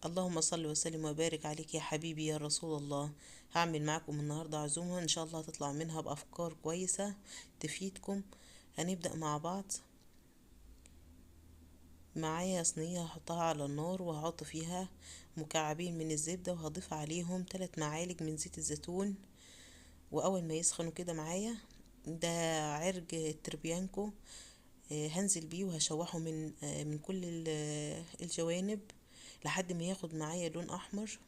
اللهم صل وسلم وبارك عليك يا حبيبي يا رسول الله. هعمل معكم النهاردة عزومة إن شاء الله هتطلع منها بأفكار كويسة تفيدكم. هنبدأ مع بعض. معايا صينية هحطها على النار وهحط فيها مكعبين من الزبدة وهضيف عليهم 3 معالق من زيت الزيتون. وأول ما يسخنوا كده معايا ده عرج التربيانكو. هنزل بيه وهشوحه من كل الجوانب لحد ما ياخد معايا لون أحمر.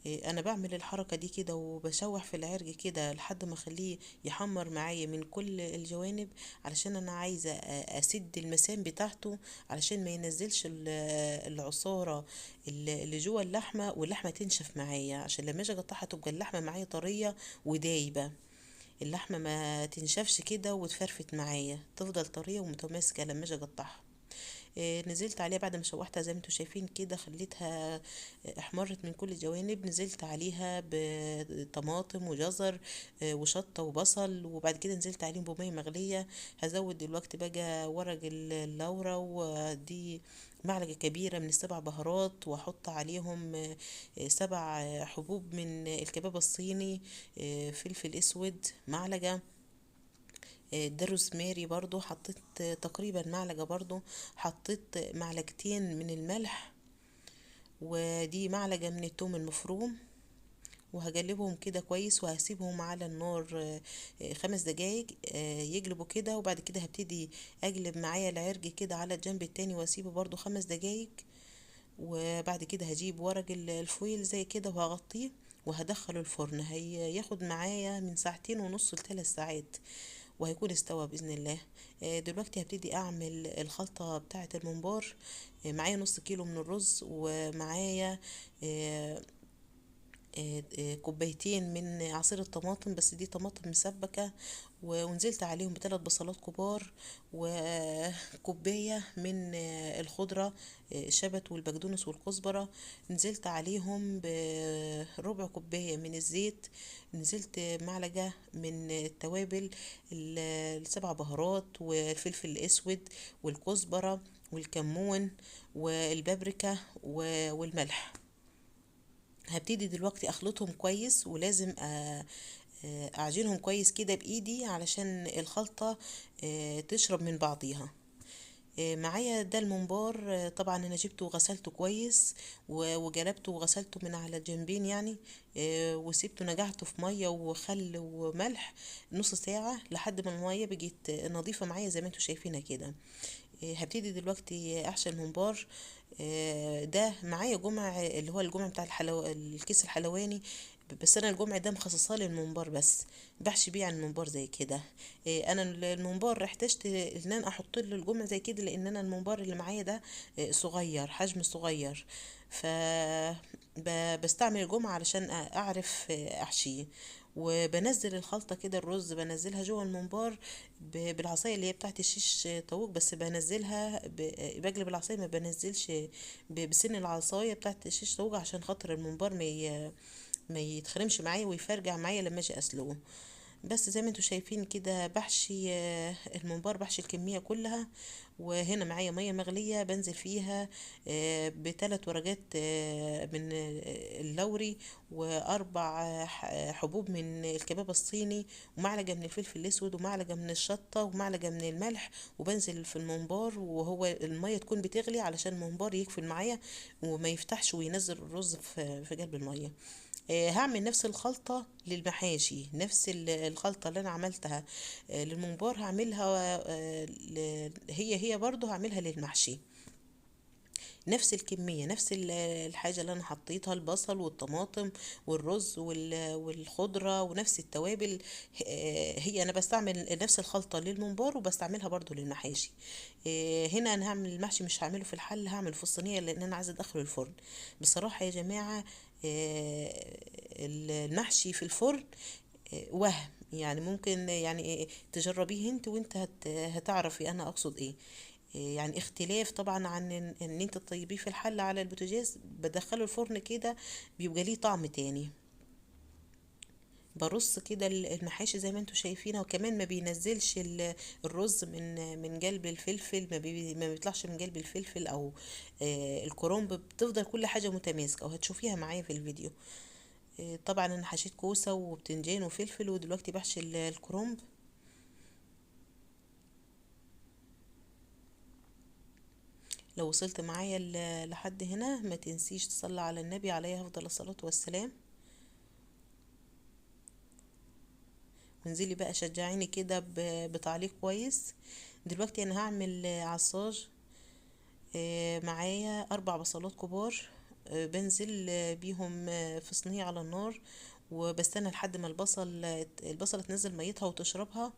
انا بعمل الحركة دي كده وبشوح في العرج كده لحد ما اخليه يحمر معايا من كل الجوانب، علشان انا عايزة اسد المسام بتاعته، علشان ما ينزلش العصارة اللي جوه اللحمة، واللحمة تنشف معايا، عشان لما اجي اقطعها تبقى اللحمة معايا طرية ودايبة. اللحمة ما تنشفش كده وتفرفت معايا، تفضل طرية ومتماسكة لما اجي اقطعها. نزلت عليها بعد ما شوحتها زي ما انتوا شايفين كده، خليتها احمرت من كل الجوانب. نزلت عليها بطماطم وجزر وشطة وبصل، وبعد كده نزلت عليهم بمية مغلية. هزود دلوقتي بقى ورق اللورة، ودي معلقة كبيرة من السبع بهارات، واحط عليهم 7 حبوب من الكباب الصيني، فلفل اسود معلقة، ده روزماري برضو حطيت تقريبا معلقة برضو، حطيت معلقتين من الملح، ودي معلقة من التوم المفروم. وهقلبهم كده كويس وهسيبهم على النار 5 دقايق يقلبوا كده، وبعد كده هبتدي اقلب معايا العرج كده على الجنب التاني واسيبه برضو 5 دقايق. وبعد كده هجيب ورق الفويل زي كده وهغطيه وهدخله الفرن. هياخد معايا من 2.5 ساعات ل3 ساعات وهيكون استوى بإذن الله. دلوقتي هبتدي أعمل الخلطة بتاعة الممبار. معايا نص كيلو من الرز، ومعايا آه، كوبايتين من عصير الطماطم، بس دي طماطم مسبكة. ونزلت عليهم ب3 بصلات كبار، وكوباية من الخضرة، الشبت والبقدونس والكزبرة. نزلت عليهم بربع كوباية من الزيت. نزلت معلقة من التوابل، ال7 بهارات والفلفل الأسود والكزبرة والكمون والبابريكا والملح. هبتدي دلوقتي اخلطهم كويس، ولازم اعجنهم كويس كده بايدي علشان الخلطة تشرب من بعضيها. معايا ده الممبار. طبعا انا جبته وغسلته كويس وجلبته وغسلته من على الجنبين يعني. وسبته نجعته في مية وخل وملح نص ساعة لحد ما المية بقت نظيفة معايا زي ما انتوا شايفينها كده. هبتدي دلوقتي احشي الممبار. ده معايا جمع اللي هو الجمع بتاع الكيس الحلواني، بس انا الجمع ده مخصصاه للممبار بس، بحشي بيه عن الممبار زي كده. انا الممبار احتجت ان انا احط له الجمع زي كده، لان انا الممبار اللي معايا ده صغير، حجم صغير. ف بستعمل الجمع علشان اعرف احشيه. وبنزل الخلطة كده، الرز بنزلها جوه الممبار بالعصاية اللي هي بتاعت الشيش طاووق، بس بنزلها بقلب العصاية، ما بنزلش بسن العصاية بتاعت الشيش طاووق، عشان خاطر الممبار ما يتخرمش معايا ويفرجع معايا لما اجي اسلقه. بس زي ما انتوا شايفين كده بحشي الممبار، بحشي الكمية كلها. وهنا معايا مية مغلية بنزل فيها ب3 ورقات من اللوري، و4 حبوب من الكباب الصيني، ومعلقة من الفلفل الأسود، ومعلقة من الشطة، ومعلقة من الملح. وبنزل في الممبار وهو المية تكون بتغلي علشان الممبار يقفل معايا وما يفتحش وينزل الرز في قلب المية. هعمل نفس الخلطة للمحاشي، نفس الخلطة اللي أنا عملتها للممبار هعملها. هي برضو هعملها للمحشي، نفس الكمية، نفس الحاجة اللي أنا حطيتها، البصل والطماطم والرز والخضرة ونفس التوابل. هي أنا بستعمل نفس الخلطة للممبار وبستعملها برضو للمحاشي. هنا أنا هعمل المحشي، مش هعمله في الحل، هعمله في الصينية لأن أنا عايزة أدخله الفرن. بصراحة يا جماعة المحشي في الفرن وهم يعني، ممكن يعني تجربيه انت وانت هتعرفي انا اقصد ايه. يعني اختلاف طبعا عن ان انت تطيبيه في الحل على البوتاجاز، بدخله الفرن كده بيبقى ليه طعم تاني. برص كده المحاشي زي ما انتوا شايفينها، وكمان ما بينزلش الرز من قلب الفلفل، ما بيطلعش من قلب الفلفل او الكرنب، بتفضل كل حاجة متماسكة، وهتشوفيها معايا في الفيديو. طبعا انا حشيت كوسة وبتنجان وفلفل، ودلوقتي بحشي الكرنب. لو وصلت معايا لحد هنا ما تنسيش تصلي على النبي عليه افضل الصلاة والسلام، وانزلي بقى شجعيني كده بتعليق كويس. دلوقتي انا هعمل عصاج. معايا 4 بصلات كبار، بنزل بيهم في صينية على النار، وبستنى لحد ما البصلة تنزل ميتها وتشربها،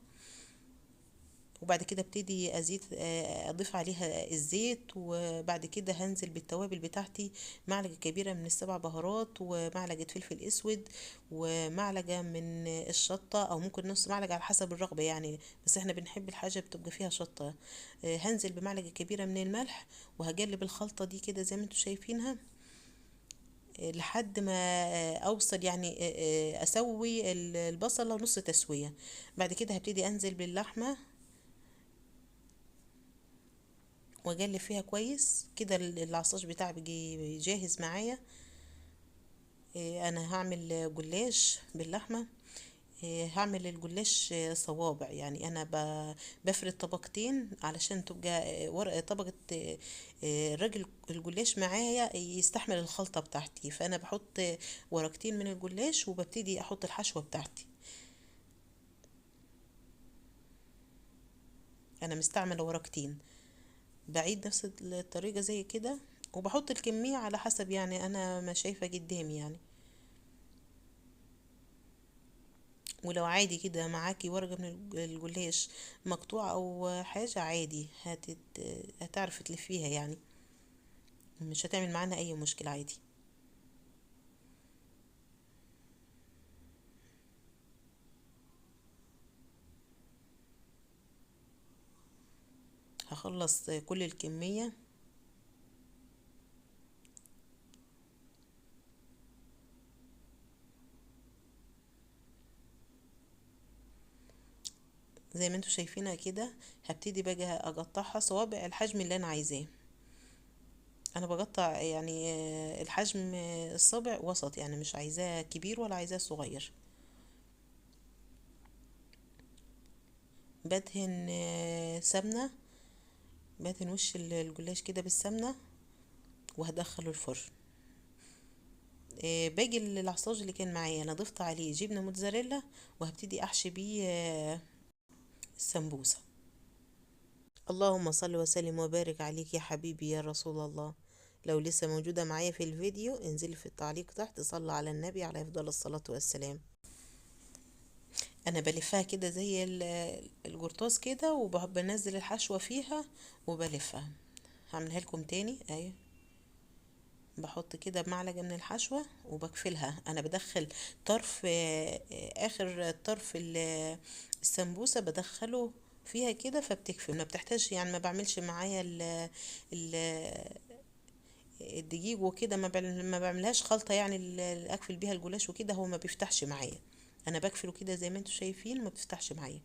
وبعد كده ابتدي ازيد اضيف عليها الزيت، وبعد كده هنزل بالتوابل بتاعتي: معلقه كبيره من ال7 بهارات، ومعلقه فلفل اسود، ومعلقه من الشطه، او ممكن نص معلقه على حسب الرغبه يعني، بس احنا بنحب الحاجه بتبقى فيها شطه. هنزل بمعلقه كبيره من الملح، وهقلب الخلطه دي كده زي ما انتوا شايفينها، لحد ما اوصل يعني اسوي البصله نص تسويه. بعد كده هبتدي انزل باللحمه واقلب فيها كويس كده. العصاج بتاعي بيجي جاهز معايا. انا هعمل جلاش باللحمه. هعمل الجلاش صوابع، يعني انا بفرد طبقتين علشان تبقى ورق طبقه الراجل الجلاش معايا يستحمل الخلطه بتاعتي، فانا بحط ورقتين من الجلاش، وببتدي احط الحشوه بتاعتي. انا مستعمله ورقتين، بعيد نفس الطريقة زي كده، وبحط الكمية على حسب يعني انا ما شايفة قدامي يعني. ولو عادي كده معاكي ورقة من الجلاش مقطوعة او حاجة، عادي هتعرف تلفيها يعني، مش هتعمل معانا اي مشكلة، عادي. هخلص كل الكمية. زي ما انتوا شايفينها كده، هبتدي بقى اقطعها صوابع الحجم اللي انا عايزاه. انا بقطع يعني الحجم الصابع وسط، يعني مش عايزاه كبير ولا عايزاه صغير. بدهن سمنة، بدهن وش الجلاش كده بالسمنة، وهدخله الفرن. باجي العصاج اللي كان معايا انا ضفت عليه جبنة موتزاريلا، وهبتدي احشي بيه السمبوسة. اللهم صل وسلم وبارك عليك يا حبيبي يا رسول الله. لو لسه موجودة معايا في الفيديو انزلي في التعليق تحت صلى على النبي عليه افضل الصلاة والسلام. انا بلفها كده زي القرطاس كده، وبنزل الحشوة فيها وبلفها. هعملها لكم تاني، ايوه. بحط كده بمعلقة من الحشوة وبقفلها. انا بدخل طرف اخر طرف السمبوسة بدخله فيها كده، فبتكفي، ما بتحتاج يعني، ما بعملش معايا ال- الدقيق وكده، ما بعملهاش خلطة يعني اقفل بيها الجلاش وكده، هو ما بيفتحش معايا. انا بقفله كده زي ما انتوا شايفين، ما بتفتحش معايا.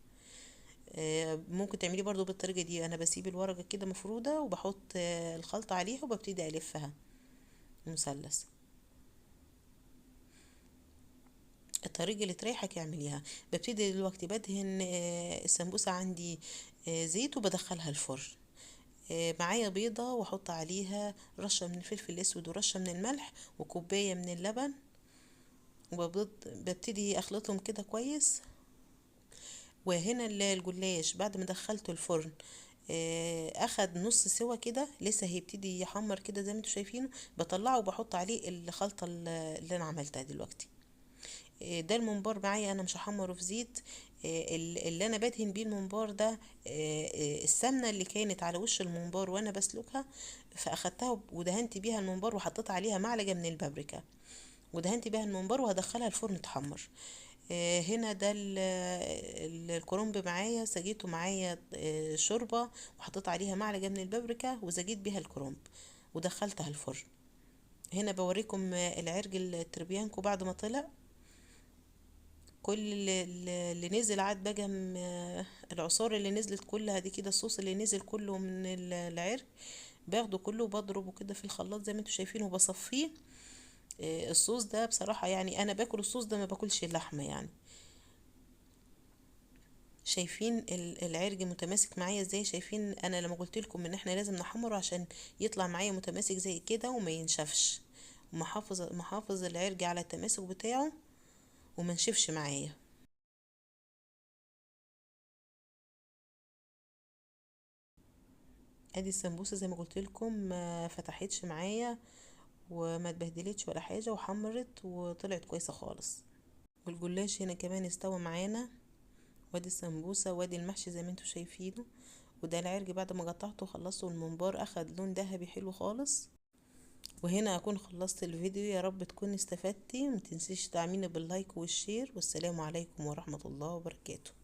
ممكن تعمليه برضو بالطريقة دي. انا بسيب الورقة كده مفرودة، وبحط الخلطة عليها، وببتدي الفها مثلث. الطريقة اللي تريحك اعمليها. ببتدي دلوقتي بدهن السمبوسة عندي زيت، وبدخلها الفرن. معايا بيضة، واحط عليها رشة من الفلفل الاسود، ورشة من الملح، وكوباية من اللبن، وببتدي اخلطهم كده كويس. وهنا الجلاش بعد ما دخلته الفرن اخد نص سوا كده، لسه هيبتدي يحمر كده زي ما انتوا شايفينه، بطلعه وبحط عليه الخلطة اللي انا عملتها دلوقتي. ده الممبار معايا، انا مش هحمره في زيت. اللي انا بدهن بيه الممبار ده السمنه اللي كانت على وش الممبار وانا بسلقها، فاخدتها ودهنت بيها الممبار، وحطيت عليها معلقه من البابريكا، ودهنت بيها الممبار، وهدخلها الفرن تحمر. هنا ده الكرنب معايا، سقيته معايا شوربه، وحطيت عليها معلقه من البابريكا، وزقيت بيها الكرنب، ودخلتها الفرن. هنا بوريكم العرق التربيانكو بعد ما طلع. كل اللي نزل عاد بقى العصارة اللي نزلت كلها دي كده، الصوص اللي نزل كله من العرق، باخده كله وبضربه كده في الخلاط زي ما انتوا شايفين وبصفيه. الصوص ده بصراحة يعني انا باكل الصوص ده، ما باكلش اللحمة يعني. شايفين العرق متماسك معايا ازاي؟ شايفين انا لما قلت لكم ان احنا لازم نحمره عشان يطلع معايا متماسك زي كده وما ينشفش، محافظ العرق على التماسك بتاعه وما نشفش معايا. ادي السمبوسه زي ما قلت لكم ما فتحتش معايا وما اتبهدلتش ولا حاجه، وحمرت وطلعت كويسه خالص. والجلاش هنا كمان استوى معانا، وادي السمبوسه وادي المحشي زي ما انتوا شايفينه. وده العرق بعد ما قطعته وخلصته الممبار اخد لون ذهبي حلو خالص. وهنا اكون خلصت الفيديو، يا رب تكوني استفدتي. متنسيش تعميني باللايك والشير، والسلام عليكم ورحمه الله وبركاته.